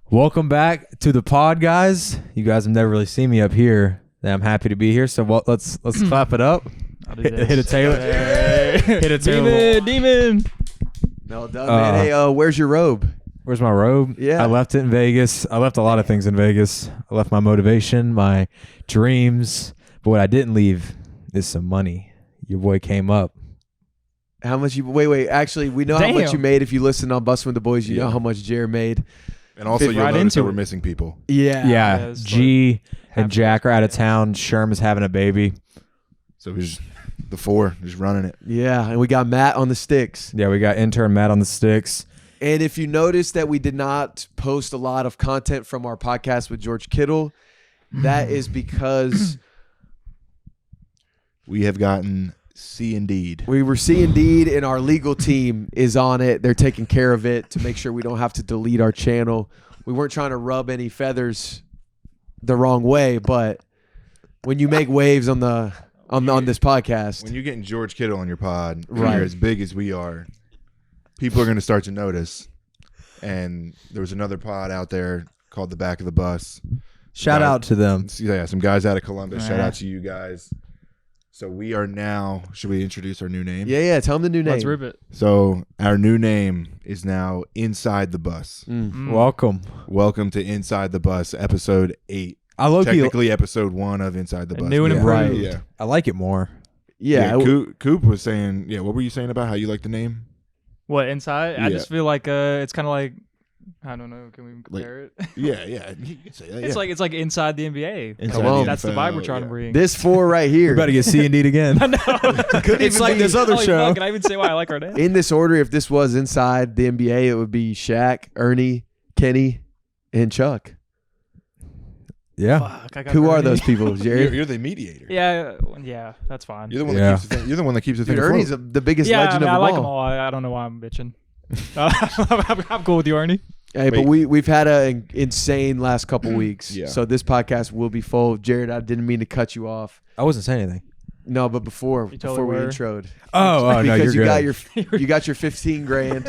Welcome back to the pod, guys. You guys have never really seen me up here. I'm happy to be here. So let's clap it up. Hit a Taylor. Hey. Hit a Taylor. Demon. No, done, man. Hey, where's your robe? Where's my robe? Yeah. I left it in Vegas. I left a lot of things in Vegas. I left my motivation, my dreams. But what I didn't leave is some money. Your boy came up. How much you? Wait. Actually, we know how much you made if you listen on Bussin With The Boys. You know how much Jared made. And also, you'll notice that we're missing people. Yeah. G and Jack are out of town. Sherm is having a baby. So we just just running it. Yeah, and we got Matt on the sticks. Yeah, we got intern Matt on the sticks. And if you notice that we did not post a lot of content from our podcast with George Kittle, that is because we have gotten C&D'd. we were C&D'd and our legal team is on it. They're taking care of it to make sure we don't have to delete our channel. We weren't trying to rub any feathers the wrong way, but when you make waves on this podcast, When you're getting George Kittle on your pod, Right. you're as big as we are, people are going to start to notice. And there was another pod out there called The Back of the Bus. Shout out to them. Yeah, some guys out of Columbus. Shout Yeah. out to you guys. So we are now, should we introduce our new name? yeah, tell them the new name. Let's rip it. So our new name is now Inside the Bus. Welcome. Welcome to Inside the Bus, episode 8. I Technically episode 1 of Inside the Bus. New and Yeah. improved. Right. Yeah. I like it more. Yeah, Coop was saying, what were you saying about how you like the name? What, inside? I Yeah. just feel like it's kind of like, I don't know, can we compare it? Yeah, you can say that. It's like inside the NBA. Inside the That's the vibe we're NFL, trying to yeah. bring. this 4 right We're here. about to get C&D'd again. It's like this other Holy show. fuck, can I even say why I like our name? In this order, if this was inside the NBA, it would be Shaq, Ernie, Kenny, and Chuck. Yeah. Fuck, I got Who are Ernie. those people, Jared? You're the mediator. Yeah, that's fine. You're the one Yeah. that keeps the you're the one that keeps the Dude, thing Ernie's afloat. the biggest Yeah, legend I of like them them all. all. I don't know why I'm bitching. I'm cool with you, Ernie. Hey, but we've had an insane last couple weeks. Yeah. So this podcast will be full. Jared, I didn't mean to cut you off. I wasn't saying anything. No, but before You totally we were. introed. Oh, no, because you're you good. got you got your 15 grand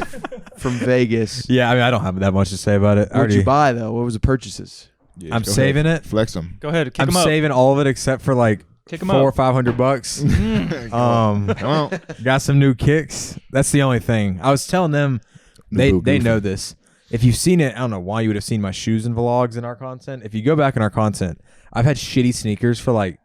from Vegas. Yeah, I mean, I don't have that much to say about it. What'd you buy though? What was the purchases? Yeah, I'm go saving ahead. it. Flex them. Go ahead, kick I'm him up. saving all of it except for like Kick him $400 or up. $500. Come on. Got some new kicks. That's the only thing. I was telling them they Goofy. know this. If you've seen it, I don't know why you would have seen my shoes and vlogs in our content. If you go back in our content, I've had shitty sneakers for like,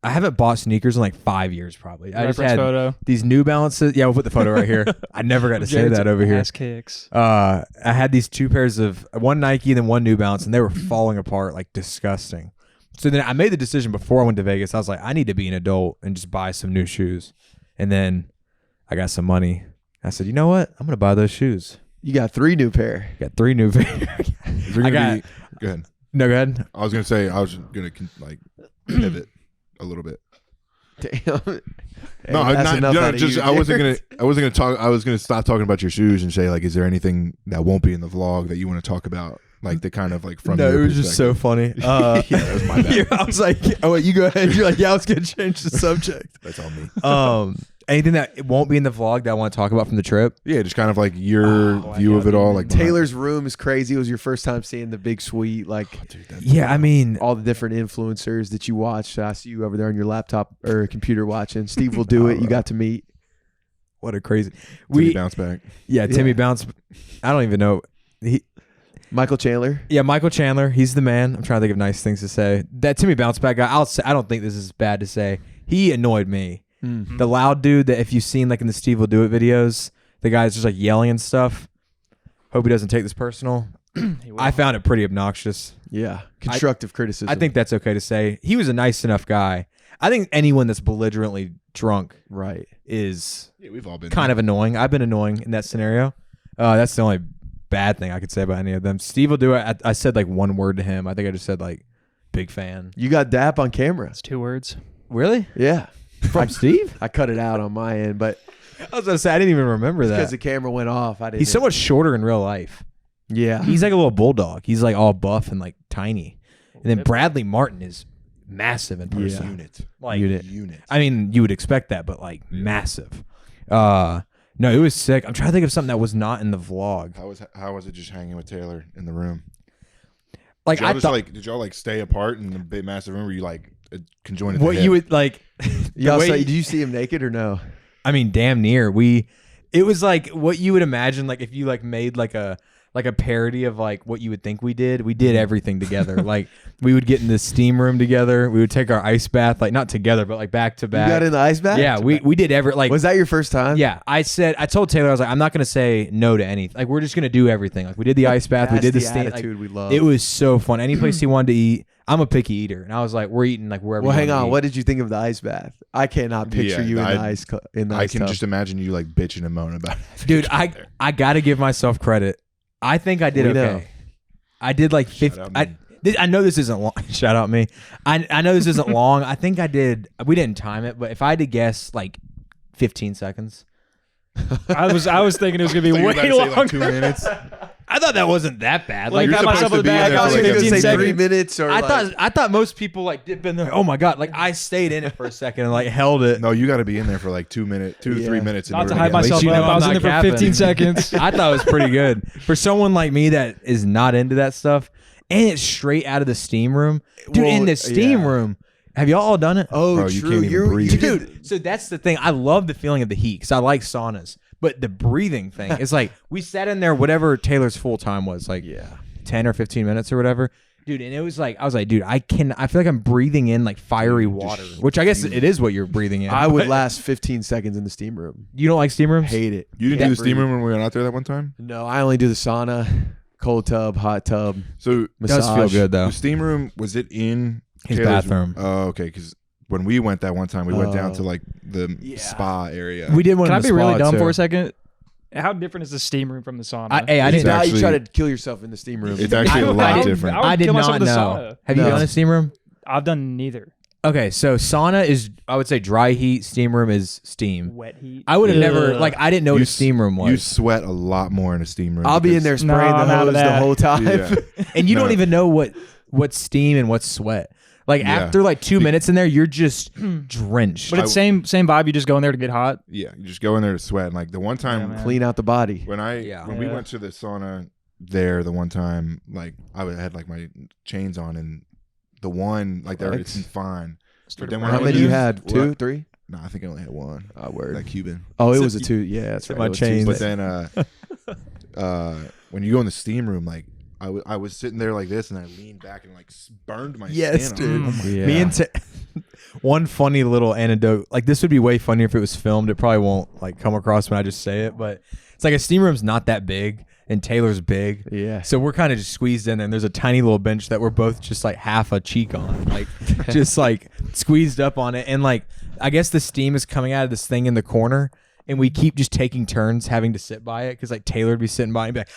I haven't bought sneakers in like 5 years probably. I just Reference had photo. these New Balances. Yeah, we'll put the photo right here. I never got to say Jared's that over here. ass kicks. I had these 2 pairs of one Nike and then one New Balance, and they were falling apart like disgusting. So then I made the decision before I went to Vegas. I was like, I need to be an adult and just buy some new shoes. And then I got some money. I said, you know what? I'm gonna buy those shoes. You got 3 new pair. Got 3 new pairs. If you're gonna go ahead. No, go ahead. I was gonna say I was gonna pivot a little bit. Damn. No, Hey, that's enough out of you, I wasn't Jared. gonna I was gonna stop talking about your shoes and say like, is there anything that won't be in the vlog that you want to talk about, like the kind of like from No, your it was just so perspective? funny. Yeah, that was my bad. I was like, oh, wait, you go ahead. You're like, yeah, I was gonna change the subject. That's all me. Anything that it won't be in the vlog that I want to talk about from the trip. Yeah, just kind of like your view yeah, of it all. Like Taylor's room is crazy. It was your first time seeing the big suite, like Yeah, I mean, all the different influencers that you watched. I see you over there on your laptop or computer watching. Steve will do it. You got to meet. what a crazy. we bounce back. Yeah, Timmy Bounce. I don't even know. Michael Chandler. Yeah, Michael Chandler. He's the man. I'm trying to think of nice things to say. That Timmy Bounce Back guy. I'll say. I don't think this is bad to say. He annoyed me. The loud dude that if you've seen like in the Steve Will Do It videos, the guy's just like yelling and stuff. Hope he doesn't take this personal. I found it pretty obnoxious. Yeah. Constructive criticism. I think that's okay to say. He was a nice enough guy. I think anyone that's belligerently drunk right. is Yeah, we've all been kind of annoying. I've been annoying in that scenario. That's the only bad thing I could say about any of them. Steve Will Do It. I said like one word to him. I think I just said like big fan. You got Dap on camera. It's 2 words. Really? Yeah. From Steve? I cut it out on my end, but I was going to say, I didn't even remember because that. the camera went off, I didn't. He's so much shorter in real life. Yeah. He's like a little bulldog. He's like all buff and like tiny. And then Bradley Martin is massive in person. unit. Like, Unit. I mean, you would expect that, but like massive. No, it was sick. I'm trying to think of something that was not in the vlog. How was it just hanging with Taylor in the room? Like I thought, did y'all like stay apart in the big massive room where you like conjoined? what you would like. Y'all way- say, did you see him naked or no? I mean, damn near. It was like what you would imagine, like if you like made like a parody of like what you would think we did. We did everything together. Like we would get in the steam room together. We would take our ice bath, like not together, but like back to back. You got in the ice bath? Yeah, we did like. Was that your first time? Yeah, I told Taylor, I was like, I'm not gonna say no to anything. Like we're just gonna do everything. Like we did the ice bath, we That's did the the steam. attitude we love. It was so fun. Any place he wanted to eat. I'm a picky eater, and I was like, we're eating like wherever. Well, you hang wanna on. eat. What did you think of the ice bath? I cannot picture you in the ice. I can just imagine you like bitching and moaning about it. Dude, I gotta give myself credit. I think I did We okay. know. I did like 50. I know this isn't long. Shout out me. I know this isn't long. I think I did. We didn't time it, but if I had to guess, like 15 seconds. I was thinking it was gonna be So you were way about to say, like, longer. 2 minutes. I thought that wasn't that bad. Like, Like got myself in the bag. I I was was going to 15 say 3 seconds. minutes or I thought most people like dip in there. Oh my god! Like I stayed in it for a second and like held it. No, you got to be in there for like 2 minutes, 2 to 3 minutes. in Not order to hype get- myself you up. know I was I'm in there not for 15 capping. seconds. I thought it was pretty good for someone like me that is not into that stuff. And it's straight out of the steam room, dude. Well, in the steam yeah. room, have y'all all done it? Oh, Bro, you true. can't even breathe. Dude, so that's the thing. I love the feeling of the heat because I like saunas. But the breathing thing is like we sat in there, whatever Taylor's full time was, like 10 or 15 minutes or whatever. Dude, and it was like, I was like, dude, I feel like I'm breathing in like fiery water, which I guess it is what you're breathing in. I would but last 15 seconds in the steam room. You don't like steam rooms? Hate it. You didn't do the Can't steam breathe. room when we went out there that one time? No, I only do the sauna, cold tub, hot tub, So It massage. does feel good though. the steam room, was it in His Taylor's- bathroom. Oh, okay. Because when we went that one time, we went down Oh. to like the spa area. We did one. Can I in the be really spa, dumb too. for a second? How different is the steam room from the sauna? I Now didn't. you actually- try to kill yourself in the steam room. It's actually a lot different. would I did kill myself not in the know. sauna. Have you No. done a steam room? I've done neither. Okay, so sauna is, I would say, dry heat. Steam room is steam. Wet heat. I would have never, Ugh. like, I didn't know what a steam room was. You sweat a lot more in a steam room. I'll be in because- there spraying No, I'm the out hose of the that. whole time. Yeah. And you No. don't even know what's steam and what's sweat. Like Yeah. after like 2 minutes in there, you're just drenched. But it's same vibe. You just go in there to get hot. Yeah, you just go in there to sweat. And like the one time man. Clean out the body. when we Yeah. went to the sauna there, the one time like I had like my chains on, and the one like there it's Flex. fine. But then when How I was many you there- had? well, 2, 3? No, I think I only had one. Oh, word. Like Cuban. Oh, it So was a you- 2. Yeah, that's right. my It was chains. Tuesday. But then when you go in the steam room, like I was sitting there like this, and I leaned back and like burned my Yes, skin dude. off. Yeah. Me and one funny little anecdote. Like this would be way funnier if it was filmed. It probably won't like come across when I just say it, but it's like a steam room's not that big, and Taylor's big. Yeah. So we're kind of just squeezed in there, and there's a tiny little bench that we're both just like half a cheek on, like just like squeezed up on it. And like, I guess the steam is coming out of this thing in the corner, and we keep just taking turns having to sit by it because like Taylor would be sitting by and be like,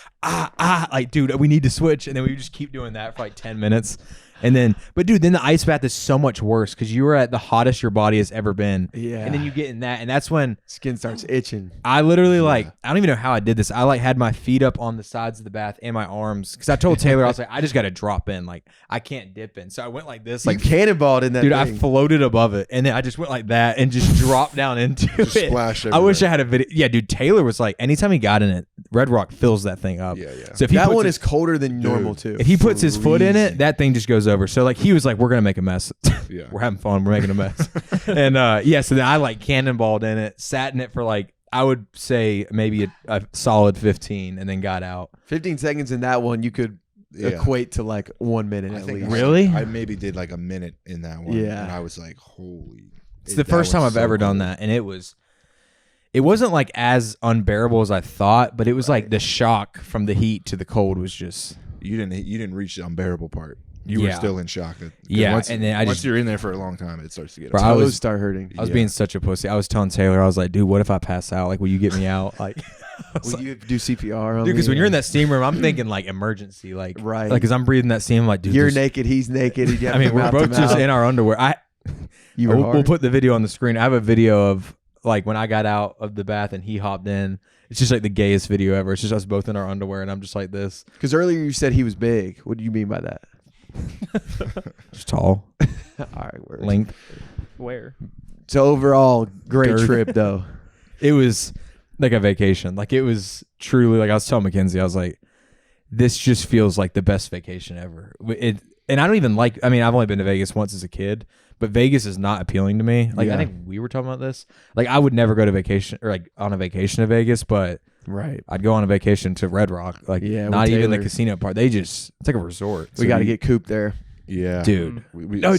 like, dude, we need to switch. And then we would just keep doing that for like 10 minutes. And then, but dude, then the ice bath is so much worse because you were at the hottest your body has ever been. Yeah. And then you get in that, and that's when Skin starts itching. I literally like, I don't even know how I did this. I like had my feet up on the sides of the bath and my arms because I told Taylor, I was like, I just got to drop in. Like, I can't dip in. So I went like this, like, You cannonballed in that dude, thing. I floated above it. And then I just went like that and just dropped down into Just it. splashed I wish I everywhere. had a video. Yeah, dude, Taylor was like, anytime he got in it, Red Rock fills that thing up. Yeah, yeah. So if he that puts one his, is colder than normal, too. if he puts his foot in it, Freezing. that thing just goes over. So like he was like, we're gonna make a mess. Yeah. We're having fun. We're making a mess. And yeah, so then I like cannonballed in it, sat in it for like I would say maybe a solid 15, and then got out. 15 seconds in that one, you could Yeah. equate to like 1 minute I at think least. Really? I maybe did like a minute in that one. Yeah. And I was like, holy. It's the first time I've ever done that, and it wasn't like as unbearable as I thought, but it was like the shock from the heat to the cold was just You didn't reach the unbearable part. You were Yeah. still in shock. 'Cause Yeah, Once, and then I once just- you're in there for a long time, it starts to get. Bro, upsetting. I Toes was- start hurting. I was Yeah. being such a pussy. I was telling Taylor, I was like, dude, what if I pass out? Like, will you get me out? Like, Will you do CPR on dude, because me? when you're in that steam room, I'm thinking like emergency, like, Right. like, because I'm breathing that steam, like, dude, You're there's- naked, he's naked. You have I mean, to we're mouth both to just mouth. in our underwear. You were we'll hard. put the video on the screen. I have a video of like when I got out of the bath and he hopped in. It's just like the gayest video ever. It's just us both in our underwear, and I'm just like this, Because earlier you said he was big. What do you mean by that? just tall, All right, word. length. Where? So overall, great Girth. trip though. It was like a vacation. Like it was truly like I was telling Mackenzie, I was like, this just feels like the best vacation ever. And I don't even like. I mean, I've only been to Vegas once as a kid, but Vegas is not appealing to me. Like I think we were talking about this. Like I would never go to vacation or like on a vacation to Vegas, but I'd go on a vacation to Red Rock. Like not even the casino part. It's like a resort. We got to get Coop there. Yeah, dude.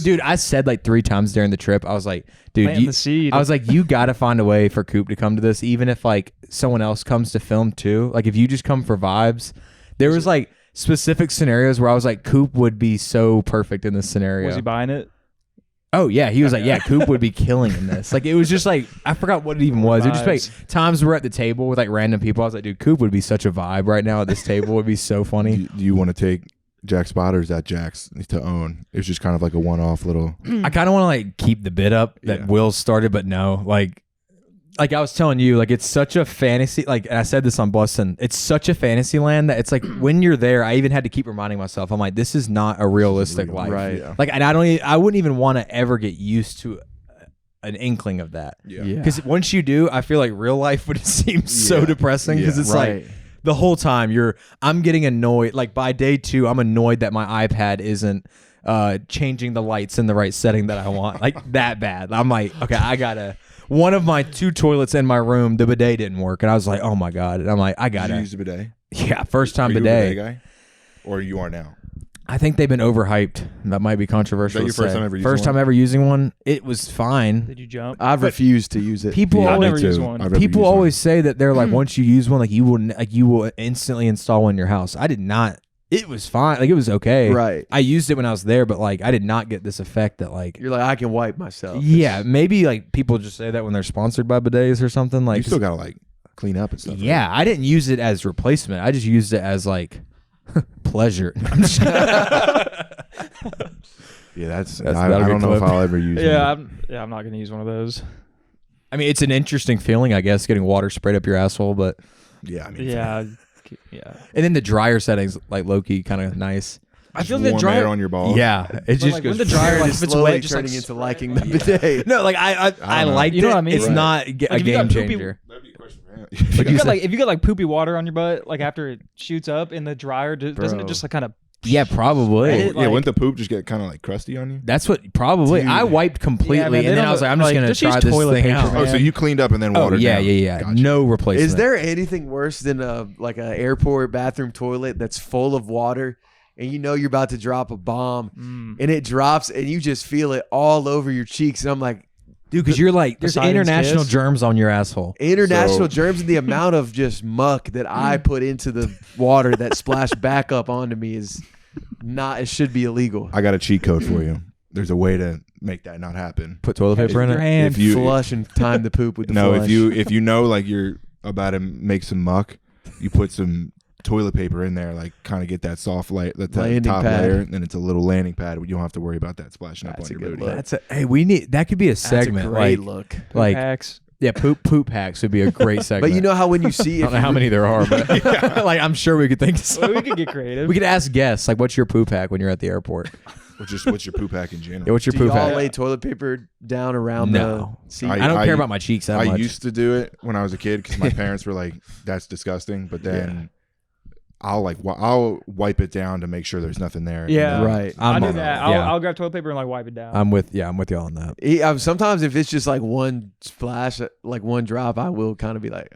Dude, I said like 3 times during the trip. I was like, dude, I was like, you got to find a way for Coop to come to this, even if like someone else comes to film too. Like if you just come for vibes, there was like specific scenarios where I was like, Coop would be so perfect in this scenario. Was he buying it? Oh yeah, he was like, yeah, Coop would be killing in this. Like it was just like I forgot what it even was. It was just like times we're at the table with like random people. I was like, dude, Coop would be such a vibe right now at this table. It would be so funny. Do you want to take Jack Spotters at Jack's to own? It was just kind of like a one-off little. I kind of want to like keep the bit up that Will started, but no, like I was telling you, like it's such a fantasy. Like and I said this on Bussin, it's such a fantasy land that it's like when you're there, I even had to keep reminding myself. I'm like, this is not a realistic life, right? Yeah. Like, and I wouldn't even want to ever get used to an inkling of that. Yeah. Because once you do, I feel like real life would seem so depressing. Because it's like the whole time I'm getting annoyed. Like by day 2, I'm annoyed that my iPad isn't changing the lights in the right setting that I want. Like that bad. I'm like, okay, one of my 2 toilets in my room, the bidet didn't work, and I was like, "Oh my god!" And I'm like, "I gotta." Did you use the bidet? Yeah, first time Are you bidet. a bidet guy, or you are now? I think they've been overhyped. That might be controversial. Is that your first time ever using First time ever using one. It was fine. Did you jump? I've refused to use it. People I've always never used one. People always say that they're like, once you use one, like you will instantly install one in your house. I did not. It was fine. Like it was okay. Right. I used it when I was there, but like I did not get this effect that like You're like, I can wipe myself. Yeah, maybe like people just say that when they're sponsored by bidets or something. Like you still gotta like clean up and stuff. Yeah, right? I didn't use it as replacement. I just used it as like pleasure. Yeah, that's I don't know if I'll ever use. I'm not gonna use one of those. I mean, it's an interesting feeling, I guess, getting water sprayed up your asshole, but yeah, I mean, Yeah. and then the dryer settings like low-key kind of nice. I feel warm the dryer air on your balls. Yeah, it just like, goes. when the dryer, like, if it's slowly wet, just turning like into liking the bidet. No, like I know. liked You know it. what I mean? It's Right. not a if you got game poopy- changer. That'd be a question for him. if you get like poopy water on your butt, like after it shoots up in the dryer, doesn't it Bro. just like kind of? Yeah, probably. Right? Yeah, wouldn't the poop just get kind of like crusty on you? That's what probably. Dude. I wiped completely, Yeah, man, they and then don't I was like, I'm like, just gonna just use try this toilet thing paper, out. man. Oh, so you cleaned up and then Oh watered yeah, down. yeah. Gotcha. No replacement. Is there anything worse than like an airport bathroom toilet that's full of water and you know you're about to drop a bomb and it drops and you just feel it all over your cheeks? And I'm like, dude? Because you're like, there's Poseidon's international kiss? germs on your asshole. international So- germs and the amount of just muck that I put into the water that splashed back up onto me is not, it should be illegal. I got a cheat code for you. There's a way to make that not happen. Put toilet paper in Your it. hand. If you Flush and time the poop with the no, flush. if you know like you're about to make some muck, you put some toilet paper in there, like kind of get that soft light, that Landing top pad. layer, and then it's a little landing pad. You don't have to worry about that splashing up That's on a your good booty. look. Hey, we need that could be a That's segment. a great like, look. like hacks. yeah, poop hacks would be a great segment. But you know how when you see I don't know how many there are, but like I'm sure we could think of Well, some. we could get creative. We could ask guests like, what's your poop hack when you're at the airport? What's your poop hack in general? Yeah, what's your do poop y'all hack? lay toilet paper down around No. the seat? I don't I- care about my cheeks that I much. used to do it when I was a kid because my parents were like, "That's disgusting." But then I'll wipe it down to make sure there's nothing there. Yeah. Right. I I'm do on that. Yeah. I'll grab toilet paper and like wipe it down. I'm with y'all on that. Sometimes if it's just like one splash, like one drop, I will kind of be like,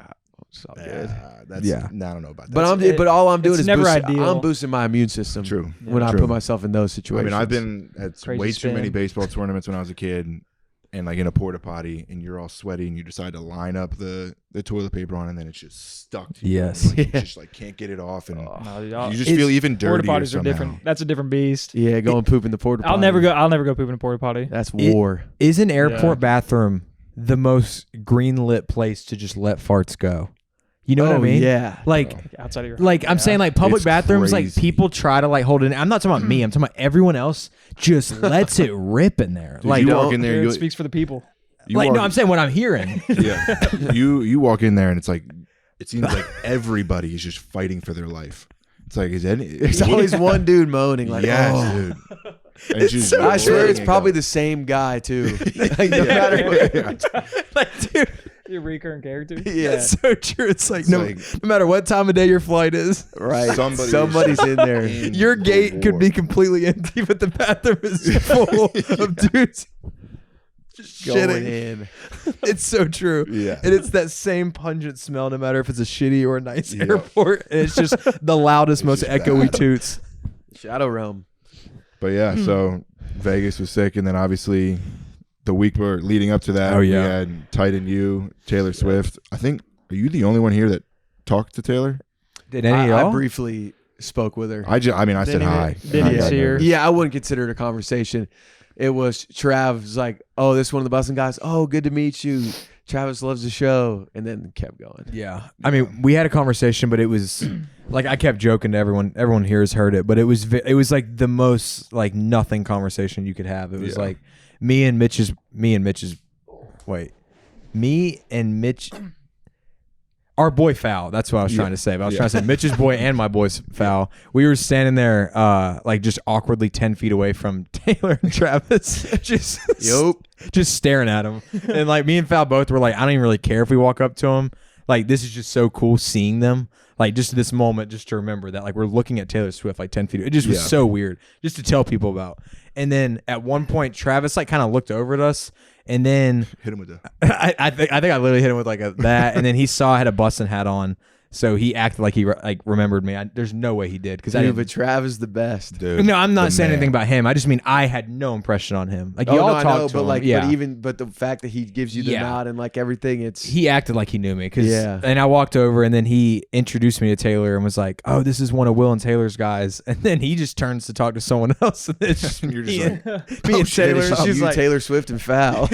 it's all good. That's, Yeah. I don't know about that. But all I'm doing it's is never boosting, ideal. I'm boosting my immune system. True. When I True. put myself in those I situations. mean, I've been at Crazy way too many spin. baseball tournaments when I was a kid, and like in a porta potty, and you're all sweaty, and you decide to line up the toilet paper on, and then it's just stuck to you. Yes. And, like, you just like can't get it off, and No, y'all- you just feel even porta dirtier potties are somehow. different. That's a different beast. Yeah, go and poop in the porta potty. I'll never go poop in a porta potty. That's war. Is an airport bathroom the most green lit place to just let farts go? You know what I mean? Yeah. Like, Outside of your like I'm saying, like public It's bathrooms, like crazy. people try to like hold it in. I'm not talking about me. I'm talking about everyone else just lets it rip in there. Dude, Like, you don't- walk in there, It you speaks for the people. like no, I'm saying what I'm hearing. yeah, you walk in there, and it's like it seems like everybody is just fighting for their life. It's like There's always one dude moaning like, yes, oh. dude. And it's just I swear it's letting it probably go. the same guy too. Like, no matter what. Like, dude, Your recurring character. Yeah, That's so true. It's like, It's no, like- no matter what time of day your flight is, right. Somebody's in there. in your the gate could war. be completely empty, but the bathroom is full of dudes just Going shitting. in. It's so true. Yeah. And it's that same pungent smell, no matter if it's a shitty or a nice Yep. airport. And it's just the loudest, It's most just echoey bad. toots. Shadow Realm. But yeah, so Vegas was sick, and then obviously the week leading up to that, Oh, we yeah. had Titan U, Taylor Swift. I think, are you the only one here that talked to Taylor? Did any of I y'all? briefly spoke with her. I said hi. didn't And I got see her. nervous. Yeah, I wouldn't consider it a conversation. It was Travis like, oh, this is one of the Bussin guys. Oh, good to meet you. Travis loves the show, and then kept going. Yeah. I mean, we had a conversation, but it was like I kept joking to everyone. Everyone here has heard it, but it was like the most like nothing conversation you could have. It was Yeah. like me and Mitch. Our boy Foul. That's what I was trying to say. But I was trying to say Mitch's boy and my boy's Foul. We were standing there, like just awkwardly 10 feet away from Taylor and Travis, just staring at him. And like me and Foul both were like, I don't even really care if we walk up to him. Like this is just so cool seeing them. Like just this moment, just to remember that like we're looking at Taylor Swift like 10 feet. It just was so weird, just to tell people about. And then at one point, Travis like kind of looked over at us. And then Hit him with the. I think I literally hit him with like that, and then he saw I had a Bussin hat on, so he acted like he remembered me. There's no way he did because I Dude, didn't. but Travis the best. Dude, No, I'm not the saying man. anything about him. I just mean I had no impression on him. Like Oh, y'all no, I talked know, to but him, like, yeah. but the fact that he gives you the Yeah. nod and like everything, it's He acted like he knew me, Yeah. And I walked over, and then he introduced me to Taylor and was like, "Oh, this is one of Will and Taylor's guys." And then he just turns to talk to someone else, and it's just You're just me like, and, me and Taylor. Finish She's you, like, Taylor Swift and Foul.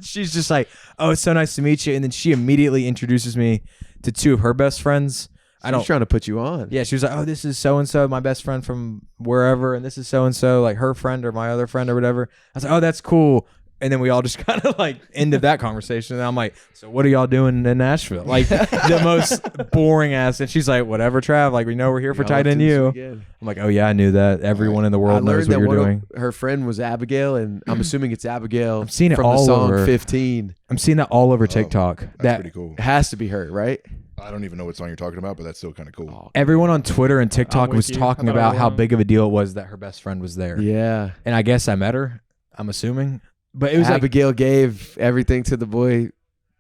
she's just like, "Oh, it's so nice to meet you." And then she immediately introduces me to two of her best friends. I don't. She's trying to put you on. Yeah, she was like, "Oh, this is so and so, my best friend from wherever, and this is so and so, like her friend or my other friend or whatever." I was like, "Oh, that's cool." And then we all just kind of like ended that conversation. And I'm like, "So what are y'all doing in Nashville?" Like the most boring ass. And she's like, "Whatever, Trav. Like we know we're here for Y'all up to Titan this U." weekend. I'm like, "Oh yeah, I knew that. Everyone in the I world knows learned what that you're one doing." of her friend was Abigail, and I'm assuming it's Abigail. I'm seeing it from all the song over. 15. I'm seeing that all over TikTok. That's That pretty cool. It has to be her, right? I don't even know what song you're talking about, but that's still kind of cool. Oh, everyone on Twitter and TikTok with was you. talking I thought about I how was big of a deal it was that her best friend was there. yeah. And I guess I met her. I'm assuming, but it was like, Abigail gave everything to the boy.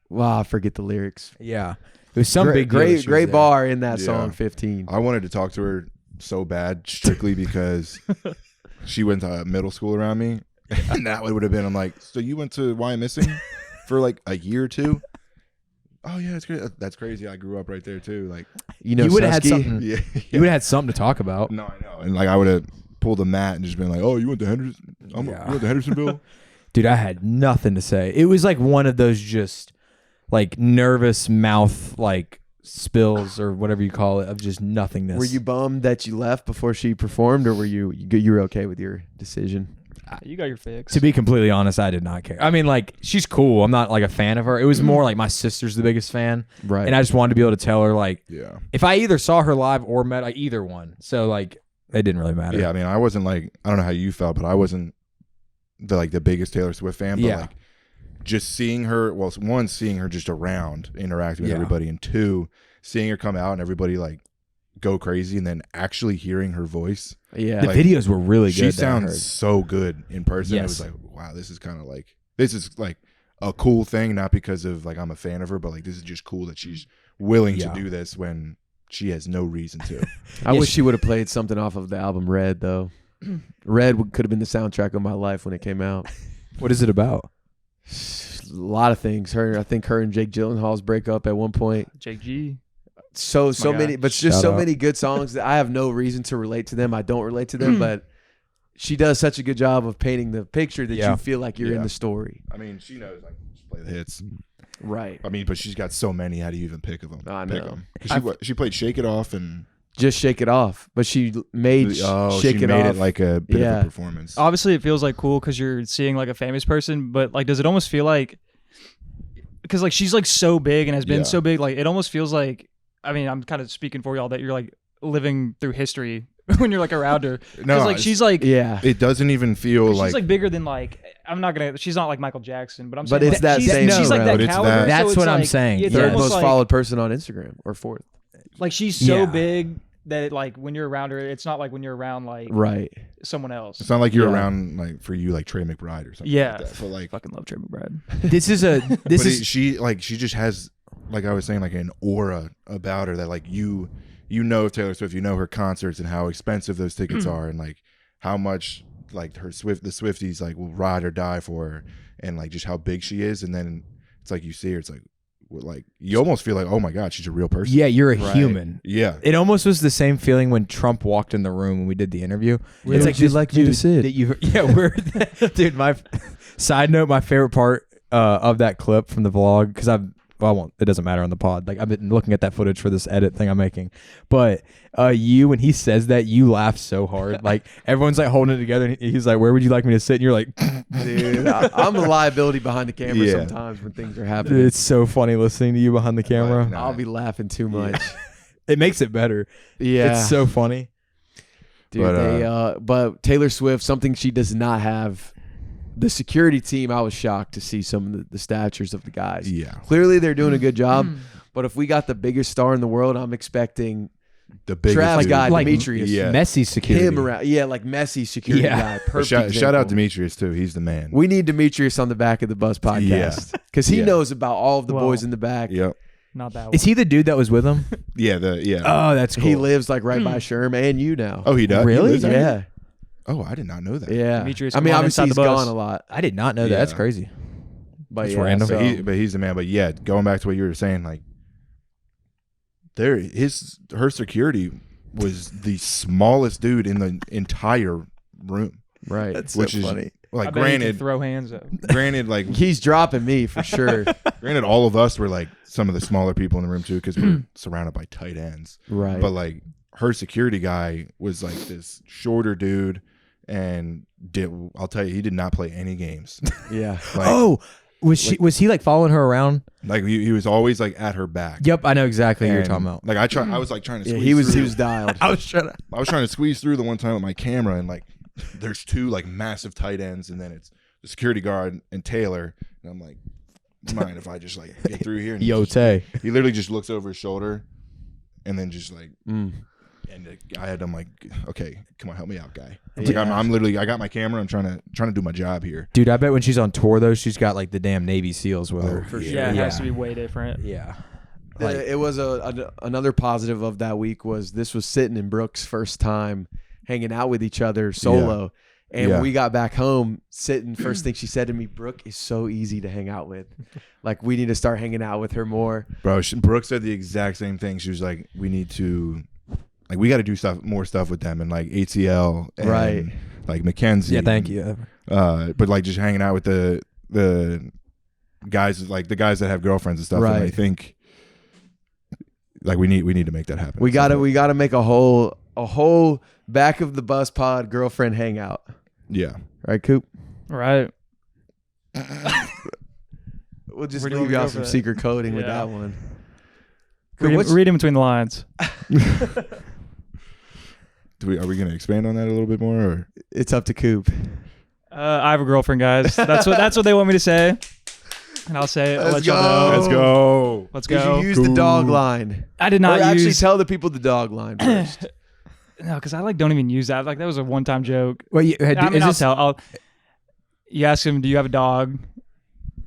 Wow, I forget the lyrics. yeah, it was some big deal that she was great there. bar in that Yeah. song 15. I wanted to talk to her so bad, strictly because she went to middle school around me, and that would have been. I'm like, so you went to Why I'm Missing for like a year or two? Oh yeah, it's great. That's crazy. I grew up right there too. Like, You know, You would have had Susky? something. yeah, You would have had something to talk about. No, I know. And like, I would have pulled a mat and just been like, oh, you went to Henderson? Yeah. You went to Hendersonville? Dude, I had nothing to say. It was like one of those just like nervous mouth like spills or whatever you call it of just nothingness. Were you bummed that you left before she performed, or were you were okay with your decision? You got your fix. To be completely honest, I did not care. I mean, like, she's cool. I'm not like a fan of her. It was more like my sister's the biggest fan. Right. And I just wanted to be able to tell her, like, Yeah. if I either saw her live or met like, either one. So, like, it didn't really matter. Yeah, I mean, I wasn't like, I don't know how you felt, but I wasn't the biggest Taylor Swift fan. But Yeah. like, just seeing her, well, one, seeing her just around, interacting with Yeah. everybody, and two, seeing her come out and everybody like go crazy, and then actually hearing her voice. Yeah. The Like, videos were really She good. that I heard. sounds so good in person. It Yes. was like, wow, this is kind of like, this is like a cool thing, not because of like I'm a fan of her, but like this is just cool that she's willing Yeah. to do this when she has no reason to. I Yeah, wish she would have played something off of the album Red, though. Red could have been the soundtrack of my life when it came out. What is it about? A lot of things. I think her and Jake Gyllenhaal's breakup at one point. Jake G. So my many, guy. but just Shout so out. many good songs that I have no reason to relate to them. I don't relate to them, but she does such a good job of painting the picture that Yeah. you feel like you're in Yeah. the story. I mean, she knows like just play the hits. Right. I mean, but she's got so many. How do you even pick of them? I Pick know. 'em. 'Cause she played "Shake It Off" and Just Shake It Off, but she made Shake she It made Off it like a bit Yeah. of a performance. Obviously, it feels like cool because you're seeing like a famous person, but like, does it almost feel like because like she's like so big and has been Yeah. so big, like it almost feels like. I mean, I'm kind of speaking for y'all that you're like living through history when you're like around her. No, Because like she's like yeah. it doesn't even feel she's like like bigger than like I'm not gonna. She's not like Michael Jackson, but I'm But saying it's that she's, same she's like road. that But it's caliber. that- so That's it's what I'm like- saying. It's Yeah. Third almost most like, followed person on Instagram or fourth. like she's so Yeah. big that like when you're around her, it's not like when you're around like Right. someone else. It's not like you're Yeah. around like for you like Trey McBride or something. Yeah. Like that. But like, Fucking love Trey McBride. This is a this but is she just has, like I was saying, like an aura about her that like you know Taylor Swift, you know her concerts and how expensive those tickets are, and like how much like the Swifties like will ride or die for her, and like just how big she is. And then it's like you see her, it's like you almost feel like, oh my god, she's a real person. yeah, you're a Right. human. Yeah. It almost was the same feeling when Trump walked in the room when we did the interview. Where it's would like you this like me to dude sit? That you, yeah, we're dude. My side note, my favorite part of that clip from the vlog, because I won't. It doesn't matter on the pod. Like I've been looking at that footage for this edit thing I'm making, but you when he says that, you laugh so hard. Like everyone's like holding it together. And he's like, "Where would you like me to sit?" And you're like, Dude, I'm a liability behind the camera Yeah. sometimes when things are happening. "It's so funny listening to you behind the camera. Nah. I'll be laughing too much. It makes it better. Yeah. It's so funny." Dude, But, but Taylor Swift, something she does not have. The security team, I was shocked to see some of the statures of the guys. Yeah. Clearly, they're doing a good job. But if we got the biggest star in the world, I'm expecting The biggest Travis dude. guy, like Demetrius. Yeah. Messy security. him around. Yeah, like Messi security Yeah. guy. But Perfect. shout out example. Demetrius too. He's the man. We need Demetrius on the back of the Bus podcast because he Yeah. knows about all of the Well, boys in the back. Yep. Not that one. Is he the dude that was with him? Yeah. Oh, that's cool. He lives like right by Sherm and you now. Oh, he does. He Really? lives out here? yeah, Oh, I did not know that. yeah. Demetrius, I mean, come on obviously inside he's the bus. gone a lot, I did not know that. That's Yeah. crazy. but That's yeah, random. so- But he's the man. But yeah, going back to what you were saying, like her security was the smallest dude in the entire room. right. Which is like I bet he can granted, throw hands up. like He's dropping me for sure. granted, all of us were like some of the smaller people in the room too, because we're surrounded by tight ends. right. But like her security guy was like this shorter dude, and I'll tell you, he did not play any games. yeah. Like, Oh, was he like following her around? like he was always like at her back. Yep, I know exactly what you're And, talking about. Like I was like trying to Yeah, squeeze he was through. dialed. I was trying to. I was trying to squeeze through the one time with my camera, and like there's two like massive tight ends, and then it's the security guard and Taylor, and I'm like, mind if I just like get through here? And Yo, he, just, Tay. he literally just looks over his shoulder, and then just like, Mm. and I'm like, okay, come on, help me out, guy. I'm Yeah. like, I'm literally, I got my camera, I'm trying to do my job here. Dude, I bet when she's on tour though, she's got like the damn Navy SEALs with Oh, her. for yeah. sure. Yeah, it Yeah. has to be way different. Yeah. It was another positive of that week was this was Sitting and Brooke's first time hanging out with each other solo. And Yeah. when we got back home, Sitting, first thing she said to me, Brooke is so easy to hang out with. Like, we need to start hanging out with her more. Bro, Brooke said the exact same thing. She was like, we need to, like, we got to do more stuff with them, and like ATL, and Right. like Mackenzie. Yeah, thank you. But like just hanging out with the guys, like the guys that have girlfriends and stuff. And I Right. think like we need to make that happen. We gotta make a whole back of the bus pod girlfriend hangout. Yeah. Right, Coop? Right. We'll just Where do you leave want me to out go some for that? secret coding with Yeah. that one. Coop, Read in between the lines. Are we gonna expand on that a little bit more? Or? it's up to Coop. I have a girlfriend, guys. That's what they want me to say, and I'll say it. I'll Let's let y'all go. know. Let's go. Let's Did go. you use the dog line? I did Or not actually use. tell the people the dog line first. No, because I like don't even use that. Like that was a one-time joke. Well, you, I mean, is this, you ask them, do you have a dog?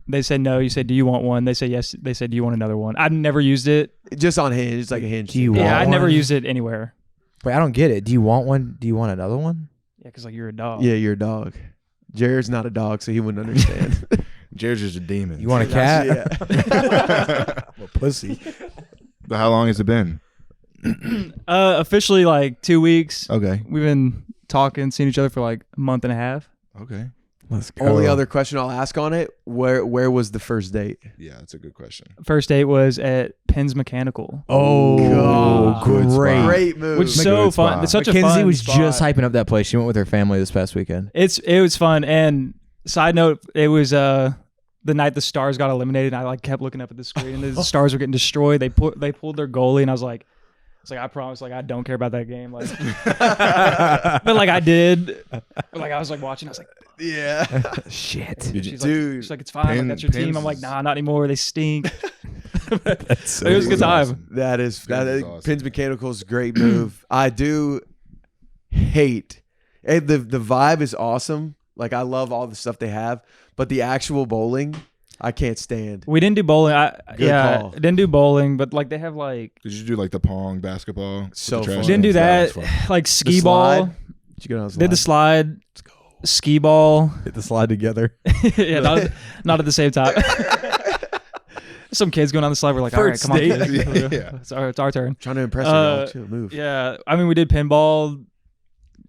They said no. You said, do you want one? They said yes. They said, do you want another one? I've never used it. Just on Hinge. It's like a Hinge. Do you thing. want Yeah, I've never one? used it anywhere. wait, I don't get it. Do you want one? Do you want another one? Yeah, because like you're a dog. Yeah, you're a dog. Jared's not a dog, so he wouldn't understand. Jared's just a demon. You want a cat? Yeah. Well, pussy. But how long has it been? Officially like 2 weeks. Okay. We've been talking, seeing each other for like a month and a half. Okay. Let's go. Only other question I'll ask on it: where was the first date? Yeah, that's a good question. First date was at Penn's Mechanical, Oh, God. Good great. spot. Great move. which is Good so spot. fun. It's such a Mackenzie fun was spot. just hyping up that place. She went with her family this past weekend. It was fun. And side note, it was the night the Stars got eliminated. And I like kept looking up at the screen, and the Stars were getting destroyed. They pulled their goalie, and I was like, I promise, like I don't care about that game, like, but like I did. But, like I was like watching, I was like, Yeah. Shit. Did you- Dude. She's like, it's fine. Like, that's your team. I'm like, Pins- nah, not anymore. They stink. That's so It was a good time. awesome. That is awesome. Pins Mechanical's a great move. I do hate the vibe is awesome. Like I love all the stuff they have, but the actual bowling, I can't stand. We didn't do bowling. Good call. Didn't do bowling, but like they have like Did you do like the pong basketball? with So the trash fun. didn't do cans? that. was fun. Like ski The ball. slide? Did you go down the Did the slide. Let's go. Ski ball. Hit the slide together. Yeah, not at the same time. Some kids going on the slide. We're like, all right, First come on. date. Yeah. It's our turn. Trying to impress her. Chill, move. Yeah, I mean, we did pinball,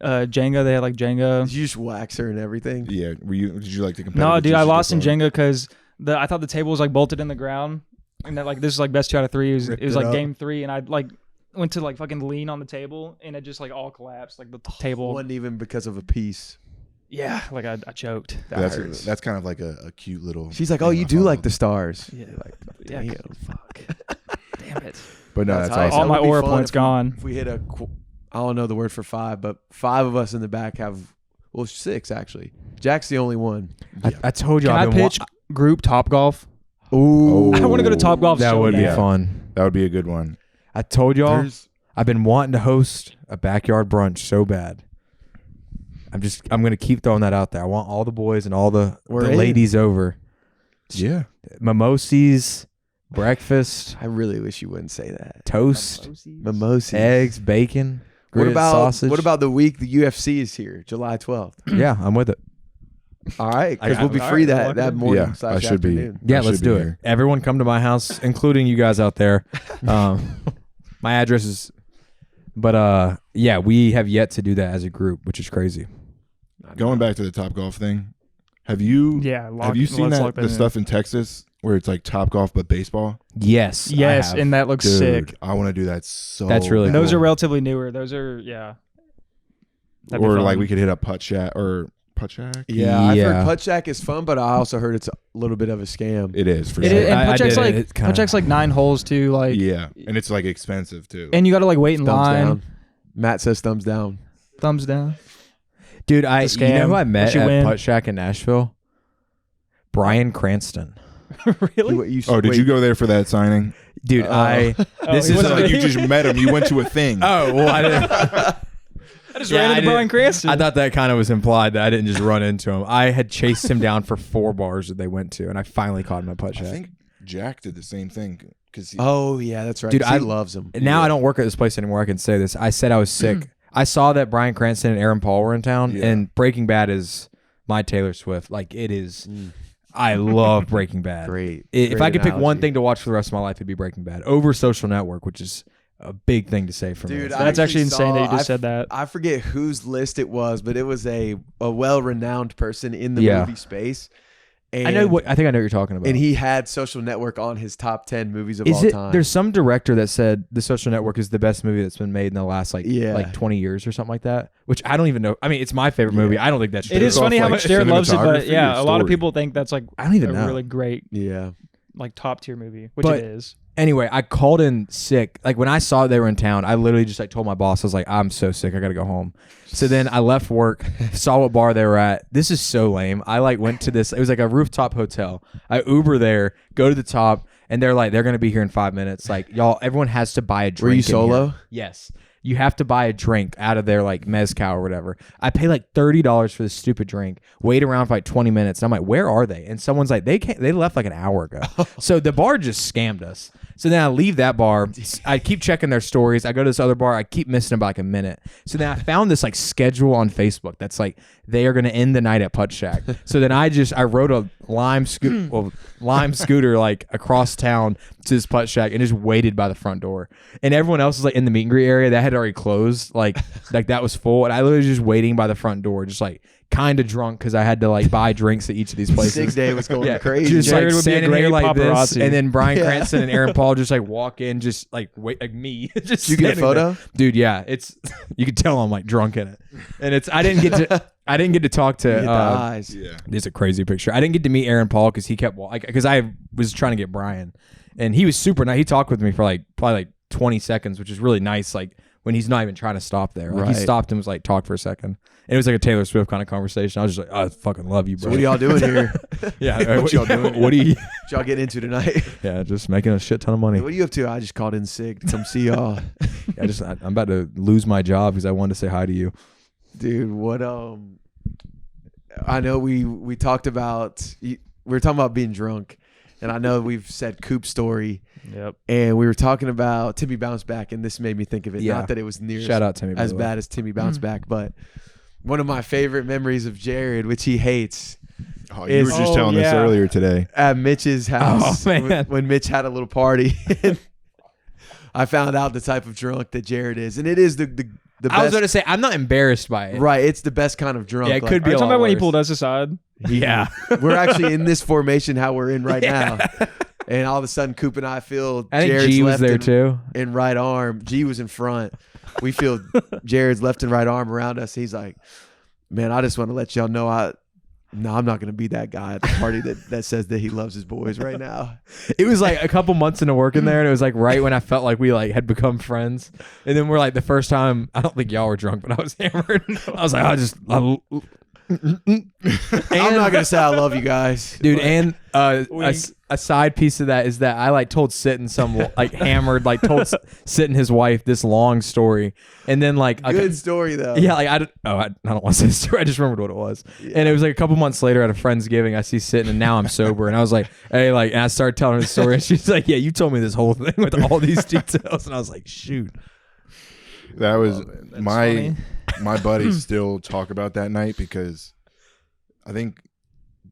Jenga. They had like Jenga. Did you just wax her and everything? Yeah. Did you like the competitive? No, dude, I jiu-jitsu lost in part? Jenga because I thought the table was like bolted in the ground, and that like this is like best 2 out of 3. It was Ripped it like up. game 3, and I like went to like fucking lean on the table, and it just like all collapsed, like the table. Wasn't even because of a piece. Yeah, like I choked. That hurts. That's kind of like a cute little. She's like, oh, you do like the stars. Yeah, You're like, yeah. damn. Fuck. Damn it. But no, That's that's tight. awesome. All my That would be aura fun points if we- gone. If we hit I don't know the word for 5, but 5 of us in the back have, well, 6 actually. Jack's the only one. I told you Can I I've been pitch group Top Golf? Ooh. I want to go to Top Golf. that so would be bad. fun. That would be a good one. I told y'all There's- I've been wanting to host a backyard brunch so bad. I'm gonna keep throwing that out there. I want all the boys and all the We're in. ladies over. Yeah. Mimosas, breakfast, I really wish you wouldn't say that. toast, Mimosas. eggs, bacon, What grilled about sausage. what about the week the UFC is here, July 12th? Yeah, I'm with it. All right, because I- we'll be all free right, that morning. Yeah, I / should be. afternoon. Yeah, I let's should be do here. it. Everyone come to my house, including you guys out there. My address is, but yeah, we have yet to do that as a group, which is crazy. Going back to the Top Golf thing, have you Yeah. seen let's that lock the in. stuff in Texas where it's like Top Golf but baseball? Yes, I Yes, have. and that looks Dude, sick. I want to do that so. That's really bad. Those cool. are relatively newer. Those are That'd be Or fun. like we could hit up Putt Shack or Putt Shack. Yeah, I've Yeah. heard Putt Shack is fun, but I also heard it's a little bit of a scam. It is for It sure. is, and I Putt Shack's did it. like It's kinda- Putt Shack's like 9 holes too. Like Yeah, and it's like expensive too. and you got to like wait in Thumbs line. down. Matt says thumbs down. Thumbs down. Dude, a you know scam. who I met Once you at win. Putt Shack in Nashville? Brian Cranston. Really? Did you go there for that signing? Dude, Oh, this he is wasn't Like you just met him. You went to a thing. Oh, well, I didn't. I just Yeah, ran I into Brian didn't- Cranston. I thought that kind of was implied that I didn't just run into him. I had chased him down for 4 bars that they went to, and I finally caught him at Putt I Shack. think Jack did the same thing because Oh yeah, that's right. Dude, Dude, I- I loves him. Now I don't work at this place anymore. I can say this. I said I was sick. I saw that Brian Cranston and Aaron Paul were in town, Yeah. and Breaking Bad is my Taylor Swift. Like, it is. I love Breaking Bad. Great. If I Great could pick one analogy. thing to watch for the rest of my life, it'd be Breaking Bad over Social Network, which is a big thing to say for me. Dude, That's actually insane that you just I- said that. I forget whose list it was, but it was a well-renowned person in the Yeah. movie space. And, I know what I think I know what you're talking about. And he had Social Network on his top 10 movies of is all it? time. There's some director that said The Social Network is the best movie that's been made in the last Yeah. like 20 years or something like that. Which I don't even know. I mean, it's my favorite movie. I don't think that's true. It is off, funny how like, much Jared loves it, but cinematography yeah, or a lot of story? people think that's like I don't even a know. really great Yeah. like top tier movie, which But- it is. Anyway, I called in sick. Like when I saw they were in town, I literally just like told my boss, I was like, I'm so sick, I gotta go home. So then I left work, saw what bar they were at. This is so lame. I like went to this, it was like a rooftop hotel. I Uber there, go to the top, and they're like, they're gonna be here in 5 minutes. Like, y'all, everyone has to buy a drink. Were you in solo? here. Yes. You have to buy a drink out of their like mezcal or whatever. I pay like $30 for this stupid drink. Wait around for like 20 minutes. And I'm like, where are they? And someone's like, they left like an hour ago. So the bar just scammed us. So then I leave that bar. I keep checking their stories. I go to this other bar. I keep missing them by like a minute. So then I found this like schedule on Facebook that's like they are going to end the night at Putt Shack. So then I wrote a lime scooter like across town to this Putt Shack and just waited by the front door. And everyone else was like in the meet and greet area that had already closed. Like that was full. And I literally just waiting by the front door, just like kind of drunk because I had to like buy drinks at each of these places. 6 day was going Yeah, crazy. just Jared like would be a standing here great like this, paparazzi. and then Brian Yeah. Cranston and Aaron Paul just like walk in, just like wait, like me. Just Did you get a standing photo? there. Dude? Yeah, it's you can tell I'm like drunk in it, and it's I didn't get to talk to. You hit the eyes. Yeah. It's a crazy picture. I didn't get to meet Aaron Paul because he kept because I was trying to get Brian, and he was super nice. He talked with me for like probably like 20 seconds, which is really nice. Like when he's not even trying to stop there. Like he Right. stopped and was like, talk for a second. And it was like a Taylor Swift kind of conversation. I was just like, I fucking love you, bro. So what are y'all doing here? Yeah. What y'all doing? What do you? What y'all getting into tonight? Yeah, just making a shit ton of money. What are you up to? I just called in sick to come see y'all. I'm about to lose my job because I wanted to say hi to you. Dude, what I know we talked about we were talking about being drunk, and I know we've said Coop's story. Yep. And we were talking about Timmy Bounce Back, and this made me think of it. Yeah. Not that it was near Shout out Timmy. as bad as Timmy Bounce Back, but one of my favorite memories of Jarod, which he hates, Oh, you were just Oh, telling this yeah. earlier today. at Mitch's house Oh, man. when Mitch had a little party. I found out the type of drunk that Jarod is, and it is the best. I was going to say I'm not embarrassed by it. Right, it's the best kind of drunk. Yeah, it Like, could Are be you a talking lot about when he worse. pulled us aside? Yeah. We're actually in this formation how we're in right now. And all of a sudden, Coop and I feel I think Jared's G was left there and, too. and right arm. G was in front. We feel Jared's left and right arm around us. He's like, man, I just want to let y'all know I'm not going to be that guy at the party that says that he loves his boys right now. It was like a couple months into working there, and it was like right when I felt like we like had become friends. And then we're like the first time. I don't think y'all were drunk, but I was hammered. I was like, I'm not going to say I love you guys. dude. And Wink. a side piece of that is that I like told Sitton some like hammered like told Sitton his wife this long story, and then like Good story, though. yeah, like I don't want to say the story. I just remembered what it was. Yeah. And it was like a couple months later at a Friendsgiving, I see Sitton, and now I'm sober. And I was like, hey, like, and I started telling her the story, and she's like, yeah, you told me this whole thing with all these details. And I was like, shoot. That was That's my funny. my buddies still talk about that night because I think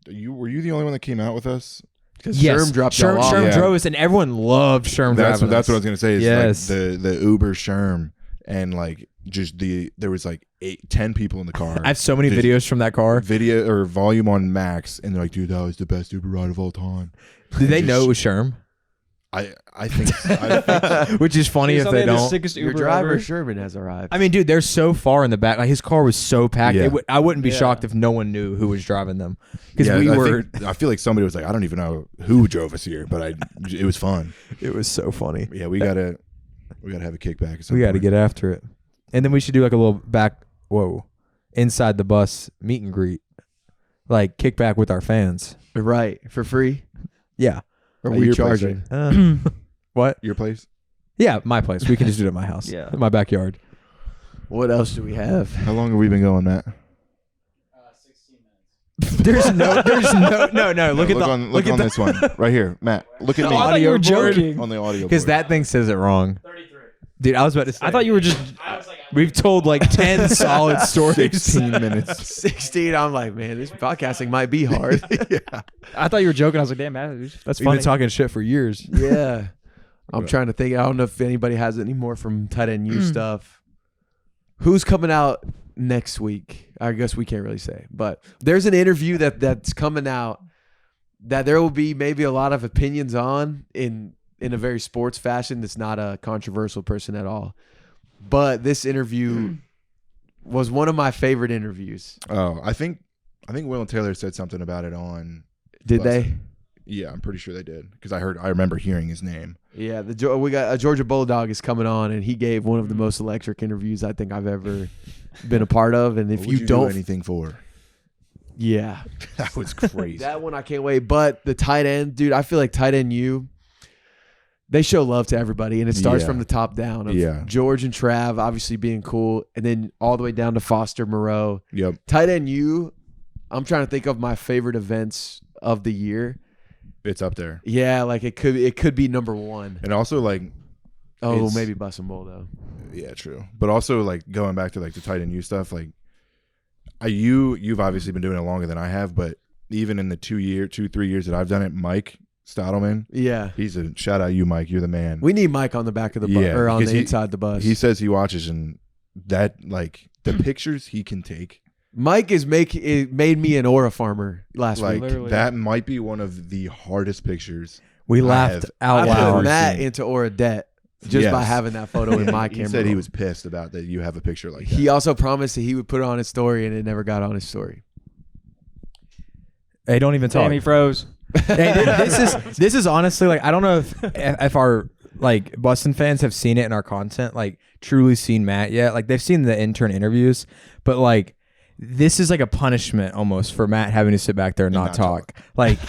were you the only one that came out with us? Because Sherm dropped y'all off. Sherm Yeah. drove us, and everyone loved Sherm That's driving what I us. was gonna say. Is Yes. like the Uber Sherm and like just there was like 10 people in the car. I have so many Just videos from that car. video or volume on max, and they're like, dude, that was the best Uber ride of all time. Did they know it was Sherm? I think Which is funny if Something they the don't. sickest Your Uber driver, ever. Sherman, has arrived. I mean, dude, they're so far in the back. Like his car was so packed. Yeah. I wouldn't be Yeah. shocked if no one knew who was driving them because yeah, we I were. think- I feel like somebody was like, I don't even know who drove us here, but it was fun. It was so funny. Yeah, we gotta have a kickback. At some We got to point. get after it, and then we should do like a little inside the bus meet and greet, like kickback with our fans. right, for free? Yeah. Or At we your place, charging? What? Your place? Yeah, my place. We can just do it at my house. Yeah. In my backyard. What else do we have? How long have we been going, Matt? 16 minutes. There's no. Look at look on this one right here, Matt. Look at Oh, me I thought you were Audio board. joking. on the audio because board. that thing says it wrong. 33. Dude, I was about to say. I thought you were just. We've told like 10 solid stories. 16 minutes. 16. I'm like, man, this podcasting might be hard. Yeah. I thought you were joking. I was like, damn, man, that's We've funny. been talking shit for years. Yeah. I'm trying to think. I don't know if anybody has any more from Tight End U stuff. Who's coming out next week? I guess we can't really say. But there's an interview that's coming out that there will be maybe a lot of opinions on in a very sports fashion that's not a controversial person at all. But this interview was one of my favorite interviews. Oh, I think Will and Taylor said something about it on. Did Bussin'. they? Yeah, I'm pretty sure they did because I remember hearing his name. Yeah, we got a Georgia Bulldog is coming on, and he gave one of the most electric interviews I think I've ever been a part of. And if What you would don't, do anything for, yeah, that was crazy. that one I can't wait. But the tight end, dude, I feel like Tight End U, they show love to everybody, and it starts Yeah. from the top down. Of Yeah. George and Trav obviously being cool, and then all the way down to Foster Moreau. Yep. Tight End U, I'm trying to think of my favorite events of the year. It's up there. Yeah, like it could be number one. And also like, Oh, It's- maybe Bussin' Bowl though. yeah, true. But also like going back to like the tight end U stuff, like you've obviously been doing it longer than I have, but even in the 3 years that I've done it, Mike Stottleman, Yeah. he's a shout out you, Mike. You're the man. We need Mike on the back of the bus Yeah, or on because the he- inside the bus. He says he watches and that like the pictures he can take, Mike it made me an aura farmer last like week. Literally. that might be one of the hardest pictures. We I laughed have out I loud. put Matt seen. into aura debt just by Yes. having that photo in my He camera. said he roll. was pissed about that you have a picture like that. He also promised that he would put it on his story, and it never got on his story. Hey, don't even talk. Damn, he froze. Hey, this is honestly like I don't know if our like Bussin fans have seen it in our content, like truly seen Matt yet. Like they've seen the intern interviews, but like this is like a punishment almost for Matt having to sit back there and not talk. Like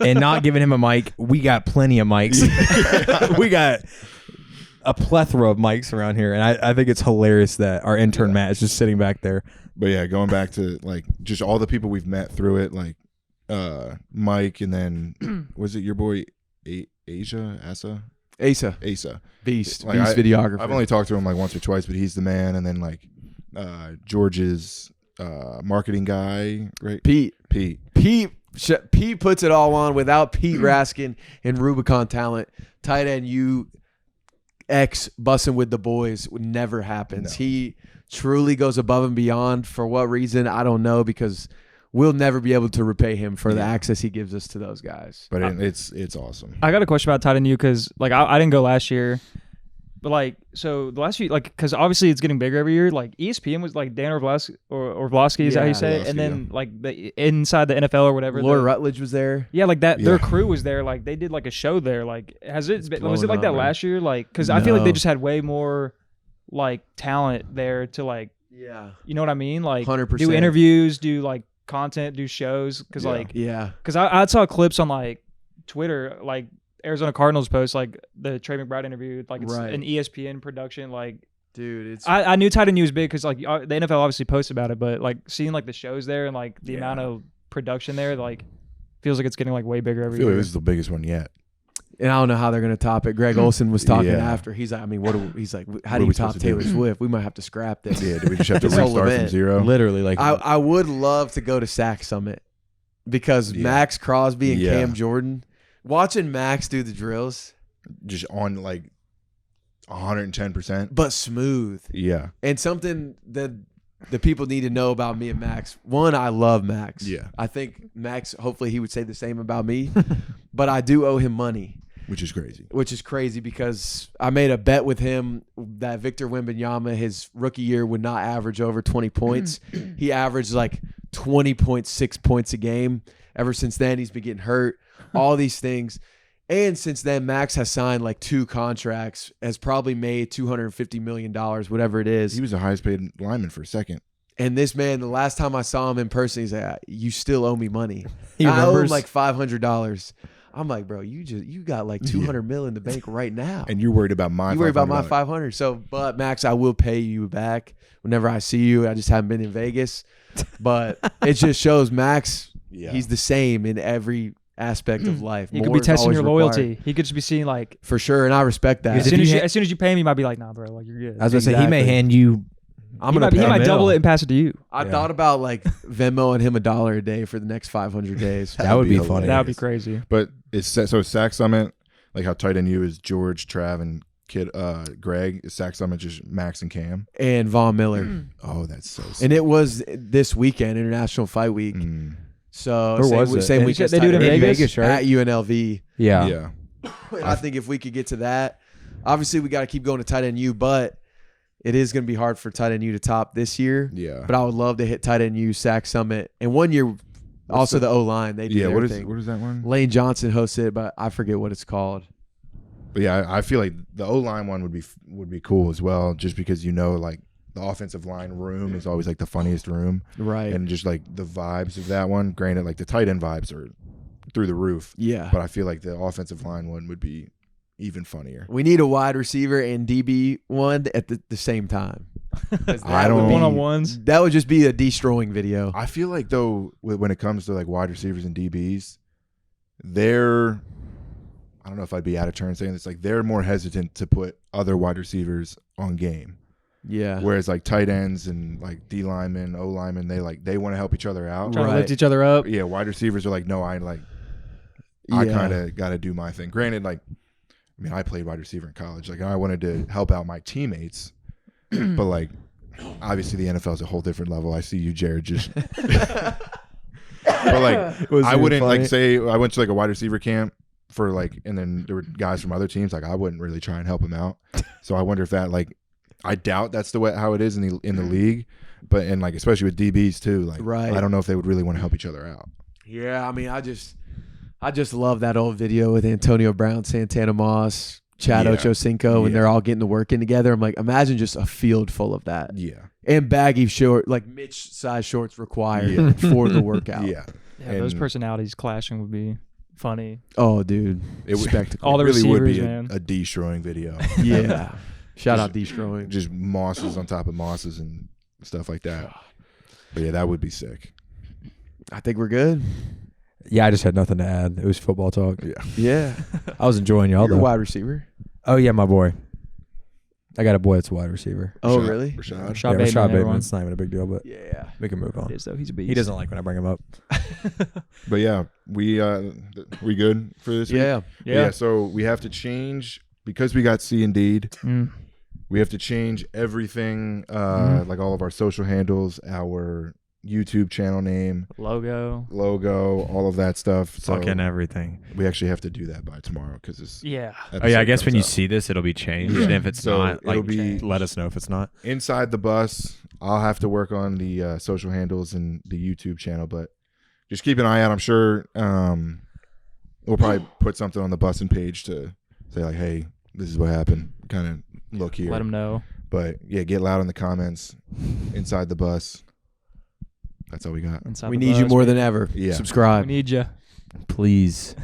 and not giving him a mic. We got plenty of mics. We got a plethora of mics around here, and I think it's hilarious that our intern Matt is just sitting back there. But yeah, going back to like just all the people we've met through it, like Mike, and then was it your boy Asa Beast like videographer. I've only talked to him like once or twice, but he's the man. And then like George's marketing guy, right? Pete puts it all on. Without Pete Raskin and Rubicon talent, tight end Bussin With The Boys never happens. No. He truly goes above and beyond. For what reason, I don't know, because we'll never be able to repay him for the access he gives us to those guys. But it's awesome. I got a question about tight end U because like I didn't go last year, but like so the last year, like because obviously it's getting bigger every year. Like ESPN was like Dan Orlovsky is how you say it, and then like the inside the NFL or whatever. Laura Rutledge was there. Yeah, like that. Their crew was there. Like they did like a show there. Like was it like that last year? Like because I feel like they just had way more like talent there to like you know what I mean? Like 100%. do interviews, do like content, do shows because because I saw clips on like Twitter, like Arizona Cardinals post like the Trey McBride interview, like it's an ESPN production. Like dude, I knew tight end U was big because like the NFL obviously posts about it, but like seeing like the shows there and like the amount of production there, like feels like it's getting like way bigger every I feel year. like this is the biggest one yet. And I don't know how they're going to top it. Greg Olson was talking after. He's like, I mean, he's like, how do you top Taylor Swift? We might have to scrap this. Yeah, do we just have to restart from zero? Literally, like I would love to go to Sack Summit because Max Crosby and Cam Jordan, watching Max do the drills, just on like 110%, but smooth. Yeah, and something that the people need to know about me and Max. One, I love Max. Yeah, I think Max. Hopefully, he would say the same about me, but I do owe him money. Which is crazy because I made a bet with him that Victor Wembanyama, his rookie year, would not average over 20 points. He averaged like 20.6 points a game. Ever since then, he's been getting hurt. All these things. And since then, Max has signed like 2 contracts, has probably made $250 million, whatever it is. He was the highest paid lineman for a second. And this man, the last time I saw him in person, he's like, you still owe me money. He I owe him remembers like $500. I'm like, bro, you got like 200 mil in the bank right now. And you're worried about my $500. So, but Max, I will pay you back whenever I see you. I just haven't been in Vegas. But it just shows Max, he's the same in every aspect of life. He could be testing your loyalty. He could just be seeing like for sure, and I respect that. As soon as you pay him, he might be like, nah, bro, like you're good. I was gonna say he may hand you. He might double it and pass it to you. I thought about like Venmoing him $1 a day for the next 500 days. That would be funny. That would be crazy. But it's so Sack Summit, like how tight end U is George, Trav, and Greg. Is Sack Summit just Max and Cam and Von Miller? Oh, that's so sick. And it was this weekend, International Fight Week. So same weekend. They do it in Vegas, right? At UNLV. Yeah. And I think if we could get to that, obviously we got to keep going to tight end U, but it is going to be hard for tight end U to top this year. Yeah. But I would love to hit tight end U Sack Summit. And one year, also the O-line. They do what everything. is that one? Lane Johnson hosts it, but I forget what it's called. But yeah, I feel like the O-line one would be cool as well, just because like the offensive line room is always like the funniest room. Right. And just like the vibes of that one. Granted, like the tight end vibes are through the roof. Yeah. But I feel like the offensive line one would be even funnier. We need a wide receiver and DB one at the same time. I don't one-on-ones. That would just be a destroying video. I feel like though when it comes to like wide receivers and DBs, they're I don't know if I'd be out of turn saying this, like they're more hesitant to put other wide receivers on game. Yeah. Whereas like tight ends and like D linemen, O linemen, they want to help each other out. Trying to lift each other up. Yeah, wide receivers are like, no, I kind of got to do my thing. Granted, like, I mean, I played wide receiver in college. Like, I wanted to help out my teammates, but like, obviously the NFL is a whole different level. I see you, Jarod, just. But like, I wouldn't like say I went to like a wide receiver camp for like, and then there were guys from other teams. Like, I wouldn't really try and help them out. So I wonder if that like, I doubt that's the way how it is in the league, but and like especially with DBs too. Like, I don't know if they would really want to help each other out. Yeah, I mean, I just love that old video with Antonio Brown, Santana Moss, Chad Yeah. Ochocinco, and Yeah. they're all getting the work in together. I'm like, imagine just a field full of that. Yeah. And baggy short, like Mitch size shorts required Yeah. for the workout. Yeah. Yeah, those And- personalities clashing would be funny. Oh, dude. It would, Spectacle. All the really would be receivers, man. a destroying video. Yeah. Shout out D-Strowing. Just mosses on top of mosses and stuff like that. But yeah, that would be sick. I think we're good. Yeah, I just had nothing to add. It was football talk. Yeah. Yeah. I was enjoying y'all You're a though. wide receiver. Oh yeah, my boy. I got a boy that's a wide receiver. Oh, Rashad- really? Rashad. Rashad Yeah, Bateman, Rashad Bateman. everyone. It's not even a big deal, but Yeah. we can move It on. is, though. He's a beast. He doesn't like when I bring him up. But yeah, we good for this week? Yeah. Yeah. So we have to change because we got C&D'd. Mm. We have to change everything, like all of our social handles, our YouTube channel name, Logo. logo, all of that stuff. So Fucking everything. we actually have to do that by tomorrow because it's Yeah. Oh yeah, I guess when you see see this, it'll be changed. Yeah. And if it's So not, it'll like, be- let us know if it's not. Inside the Bus, I'll have to work on the social handles and the YouTube channel, but just keep an eye out. I'm sure we'll probably put something on the Bussin page to say like, hey, this is what happened. Kind of look here. Let them know. But yeah, get loud in the comments. Inside the Bus. That's all we got. Inside We the need you bus. more than ever. Yeah. Subscribe. We need you. Please.